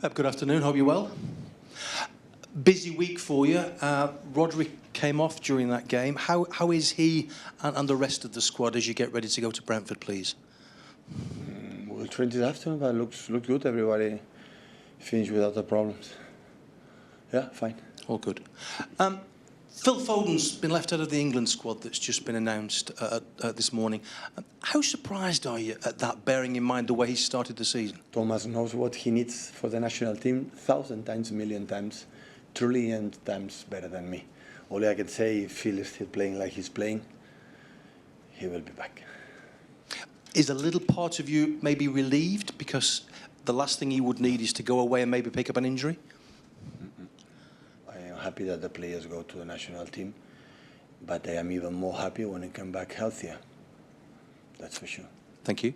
Pep, good afternoon. Hope you're well. Busy week for you. Rodri came off during that game. How is he and the rest of the squad as you get ready to go to Brentford, please? We'll train this afternoon, but looks good. Everybody finished without the problems. Yeah, fine. All good. Phil Foden's been left out of the England squad that's just been announced this morning. How surprised are you at that, bearing in mind the way he started the season? Thomas knows what he needs for the national team 1,000 times, a million times, trillion times better than me. All I can say, if Phil is still playing like he's playing, he will be back. Is a little part of you maybe relieved because the last thing he would need is to go away and maybe pick up an injury? I am happy that the players go to the national team, but I am even more happy when they come back healthier. That's for sure. Thank you.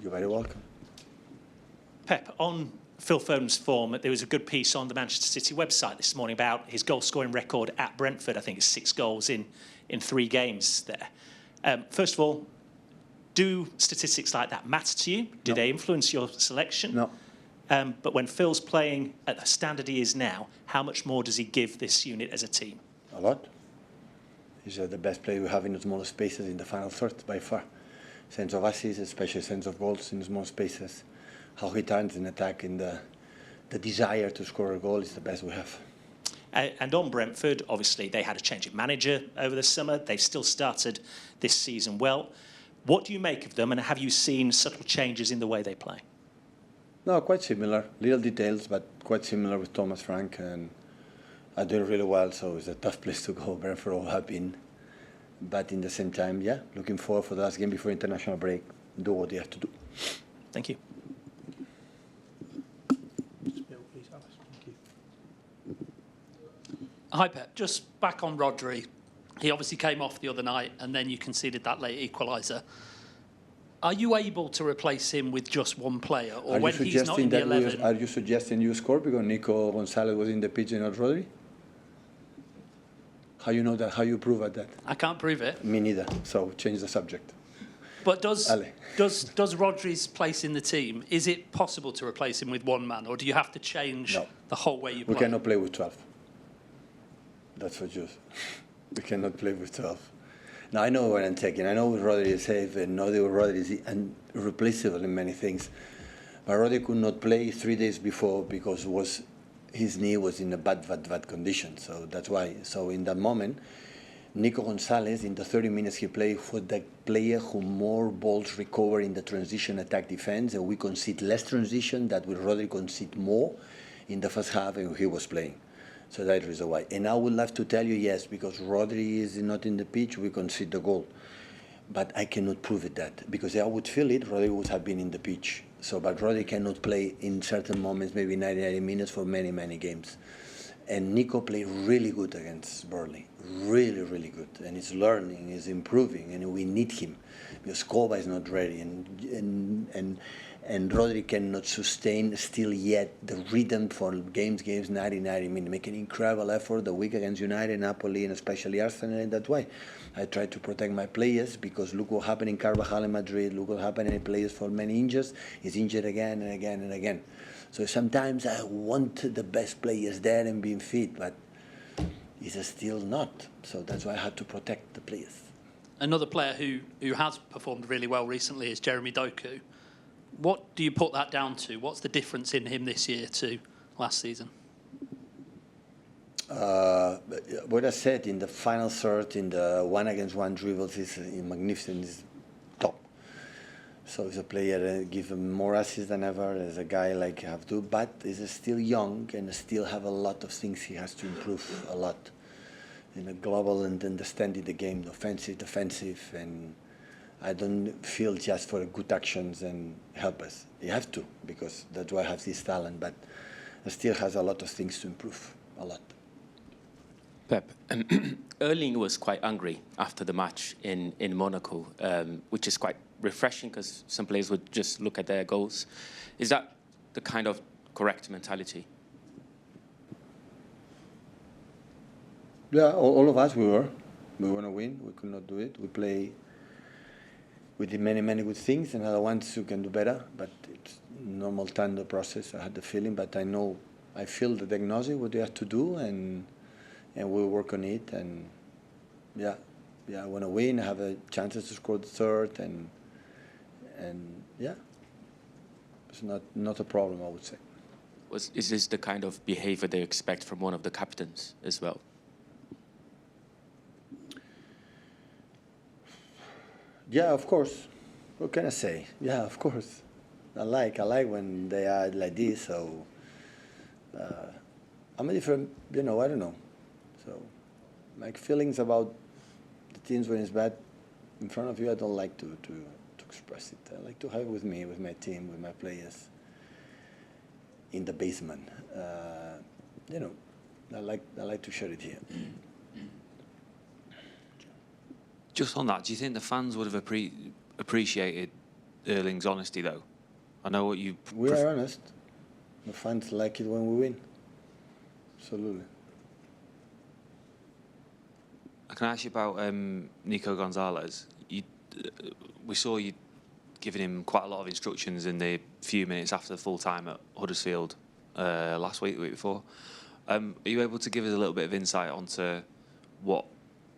You're very welcome. Pep, on Phil Foden's form, there was a good piece on the Manchester City website this morning about his goal-scoring record at Brentford. I think it's 6 goals in 3 games there. First of all, do statistics like that matter to you? Do they influence your selection? No. But when Phil's playing at the standard he is now, how much more does he give this unit as a team? A lot. He's the best player we have in the small spaces in the final third, by far. Sense of assists, especially sense of goals in small spaces. How he turns in attack and the desire to score a goal is the best we have. And on Brentford, obviously, they had a change of manager over the summer. They've still started this season well. What do you make of them, and have you seen subtle changes in the way they play? No, quite similar. Little details, but quite similar with Thomas Frank. And I do really well, so it's a tough place to go. Brentford all have been. But in the same time, yeah, looking forward for the last game before international break. Do what you have to do. Thank you. Hi, Pep. Just back on Rodri. He obviously came off the other night, and then you conceded that late equaliser. Are you able to replace him with just one player, or when he's not in the 11? Are you suggesting you score because Nico González was in the pitch and not Rodri? How you know that? How you prove that? I can't prove it. Me neither. So change the subject. But does Rodri's place in the team, is it possible to replace him with one man, or do you have to change the whole way you play? We cannot play with 12. That's for sure. We cannot play with 12. Now, I know what I'm taking. I know Rodri is safe, and know that Rodri is irreplaceable in many things. But Rodri could not play 3 days before because his knee was in a bad condition. So that's why. So in that moment, Nico González, in the 30 minutes he played, for the player who more balls recover in the transition attack defense, and we concede less transition, that with Rodri concede more in the first half, and he was playing. So that is why. And I would love to tell you yes, because Rodri is not in the pitch, we concede the goal. But I cannot prove it that, because I would feel it, Rodri would have been in the pitch. So, but Rodri cannot play in certain moments, maybe 90 minutes for many games. And Nico played really good against Burnley, really good. And he's learning, he's improving, and we need him because Kova is not ready, and Rodri cannot sustain still yet the rhythm for games 90 minutes. Make an incredible effort the week against United, Napoli, and especially Arsenal. And that's why I try to protect my players, because look what happened in Carvajal in Madrid, look what happened in players for many injuries. He's injured again and again and again. So sometimes I want the best players there and being fit, but he's still not. So that's why I had to protect the players. Another player who has performed really well recently is Jeremy Doku. What do you put that down to? What's the difference in him this year to last season? What I said in the final third, in the 1-against-1 dribbles, is magnificent, is top. So he's a player that gives him more assists than ever. As a guy like have to, but he's still young and still have a lot of things he has to improve a lot in a global and understanding the game, offensive, defensive, and I don't feel just for good actions and help us. You have to, because that's why I have this talent, but it still has a lot of things to improve, a lot. Pep, Erling was quite angry after the match in Monaco, which is quite refreshing because some players would just look at their goals. Is that the kind of correct mentality? Yeah, all of us, we were. We want to win. We could not do it. We play we did many good things, and other ones who can do better. But it's normal time, the process. I had the feeling, but I feel the diagnosis, what they have to do, and we'll work on it. And yeah, I want to win. I have a chances to score the third, and yeah, it's not a problem, I would say. Is this the kind of behaviour they expect from one of the captains as well? Yeah, of course. What can I say? Yeah, of course. I like when they are like this. So I'm a different, I don't know. So my feelings about the teams when it's bad in front of you, I don't like to express it. I like to have it with me, with my team, with my players in the basement. I like to share it here. Just on that, do you think the fans would have appreciated Erling's honesty, though? I know what you... We are honest. The fans like it when we win. Absolutely. Can I ask you about Nico González? We saw you giving him quite a lot of instructions in the few minutes after the full time at Huddersfield last week, the week before. Are you able to give us a little bit of insight onto what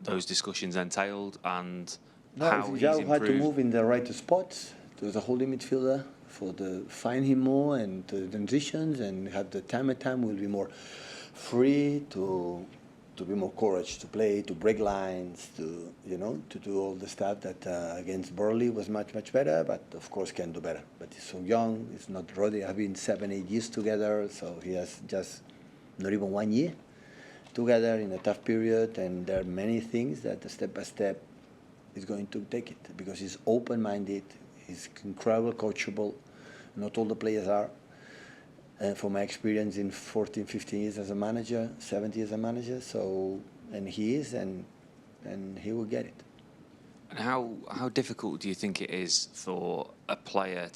those discussions entailed and how he's improved? Had to move in the right spots. There was a holding midfielder for the find him more and the transitions, and have the time at time will be more free to be more courage to play, to break lines, to do all the stuff that against Burnley was much better, but of course can do better. But he's so young. It's not Rodri. Have been 7-8 years together, so he has just not even 1 year together in a tough period, and there are many things that step by step is going to take it, because he's open-minded, he's incredible coachable. Not all the players are. From my experience in 14, 15 years as a manager, 70 years as a manager, and he is, and he will get it. And how difficult do you think it is for a player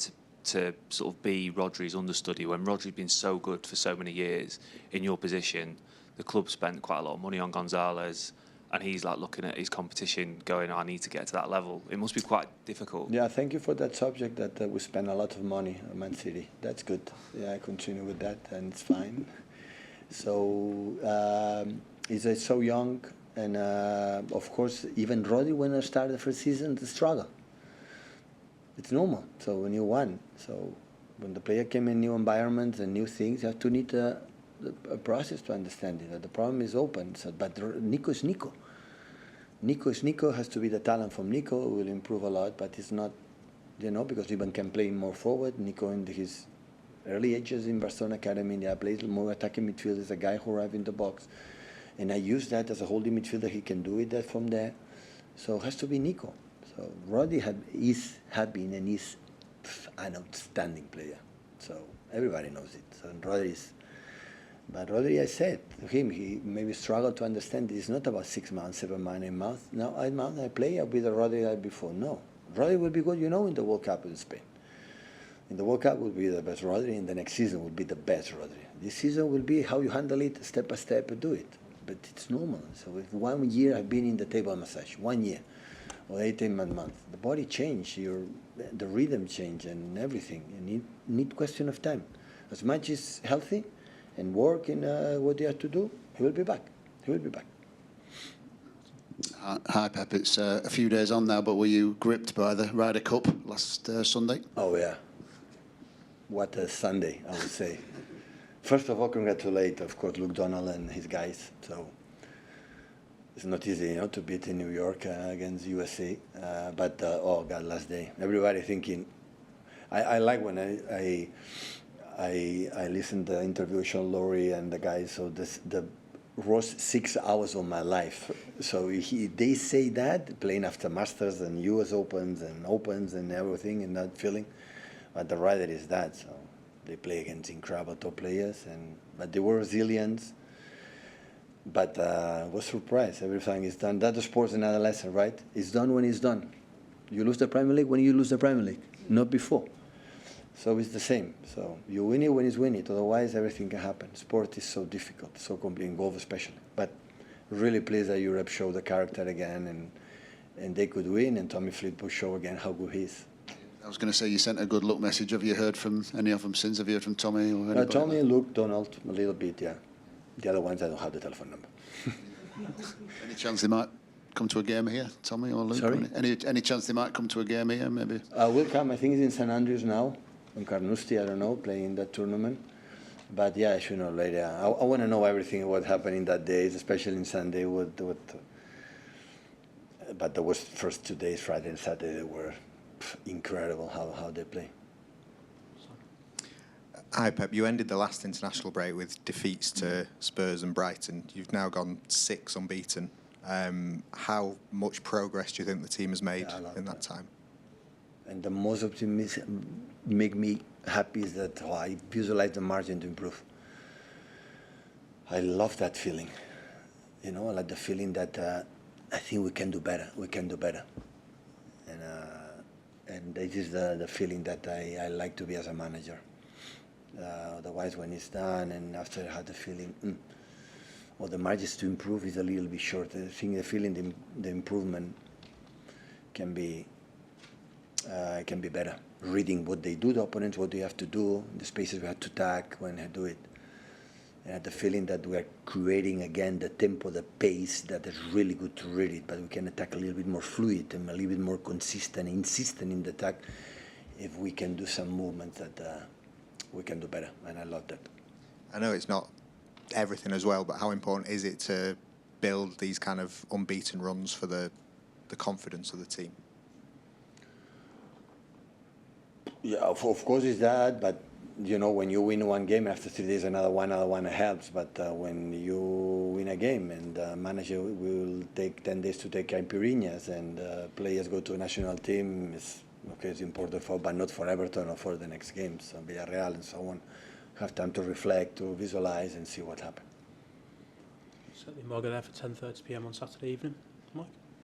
to sort of be Rodri's understudy when Rodri's been so good for so many years in your position? The club spent quite a lot of money on González, and he's like looking at his competition going, I need to get to that level. It must be quite difficult. Yeah, thank you for that subject, that we spend a lot of money on Man City. That's good. Yeah, I continue with that, and it's fine. So he's so young, and of course, even Rodri, when I started the first season, the struggle. It's normal. So when you won, so when the player came in new environments and new things, you have to need a process to understand it. The problem is open. So, but Nico is Nico. Nico has to be the talent from Nico. It will improve a lot, but it's not, because even can play more forward. Nico in his early ages in Barcelona Academy, plays more attacking midfield as a guy who arrives in the box. And I use that as a holding midfielder. He can do it from there. So it has to be Nico. So Rodri had been and is an outstanding player. So everybody knows it. So But Rodri, I said to him, he maybe struggled to understand it's not about 6 months, 7 months, 8 months. Now, 8 months I play, I'll be the Rodri I had before. No. Rodri will be good, in the World Cup in Spain. In the World Cup will be the best Rodri, and the next season will be the best Rodri. This season will be how you handle it step by step and do it. But it's normal. So if 1 year I've been in the table massage, 1 year, or 18 months, the body change, the rhythm change and everything. You need question of time. As much as healthy, and work in what you have to do, he will be back. He will be back. Hi, Pep. It's a few days on now, but were you gripped by the Ryder Cup last Sunday? Oh, yeah. What a Sunday, I would say. First of all, congratulate, of course, Luke Donald and his guys. So it's not easy, to beat in New York against USA. But, oh, God, last day. Everybody thinking... I like when I listened to the interview with Sean Lowry and the guys, so the worst 6 hours of my life. So they say that, playing after Masters and US Opens and everything, and that feeling. But the Ryder is that, so they play against incredible top players, but they were resilient. But was surprised, everything is done. That's the sport's another lesson, right? It's done when it's done. You lose the Premier League when you lose the Premier League, not before. So it's the same. So you win it when it's win it. Otherwise, everything can happen. Sport is so difficult, so complicated, golf especially. But really pleased that Europe showed the character again, and they could win, and Tommy Fleet would show again how good he is. I was going to say, you sent a good luck message. Have you heard from any of them since? Have you heard from Tommy or anybody? Tommy, Luke, Donald, a little bit, yeah. The other ones, I don't have the telephone number. Any chance they might come to a game here, Tommy or Luke? Sorry? Any chance they might come to a game here, maybe? Will come. I think he's in St Andrews now, in Carnoustie, I don't know, playing that tournament. But yeah, I should know later. I want to know everything what happened in that days, especially in Sunday. But the first 2 days, Friday and Saturday, they were incredible how they play. Hi, Pep. You ended the last international break with defeats to Spurs and Brighton. You've now gone 6 unbeaten. How much progress do you think the team has made in that time? And the most optimistic make me happy is that I visualize the margin to improve. I love that feeling. I like the feeling that I think we can do better. We can do better. And this is the feeling that I like to be as a manager. Otherwise, when it's done and after I had the feeling, the margins to improve is a little bit short. I think the feeling, the improvement can be better. Reading what they do, the opponents, what they have to do, the spaces we have to attack when I do it. And I had the feeling that we are creating again the tempo, the pace that is really good to read it, but we can attack a little bit more fluid and a little bit more consistent, insistent in the attack. If we can do some movements that we can do better, and I love that. I know it's not everything as well, but how important is it to build these kind of unbeaten runs for the confidence of the team? Yeah, of course it's that, but when you win one game, after 3 days another one helps. But when you win a game and the manager will take 10 days to take caipirinhas and players go to a national team, it's important but not for Everton or for the next games, Villarreal and so on. Have time to reflect, to visualize and see what happened. Certainly Margo there for 10:30 p.m. on Saturday evening. Mike?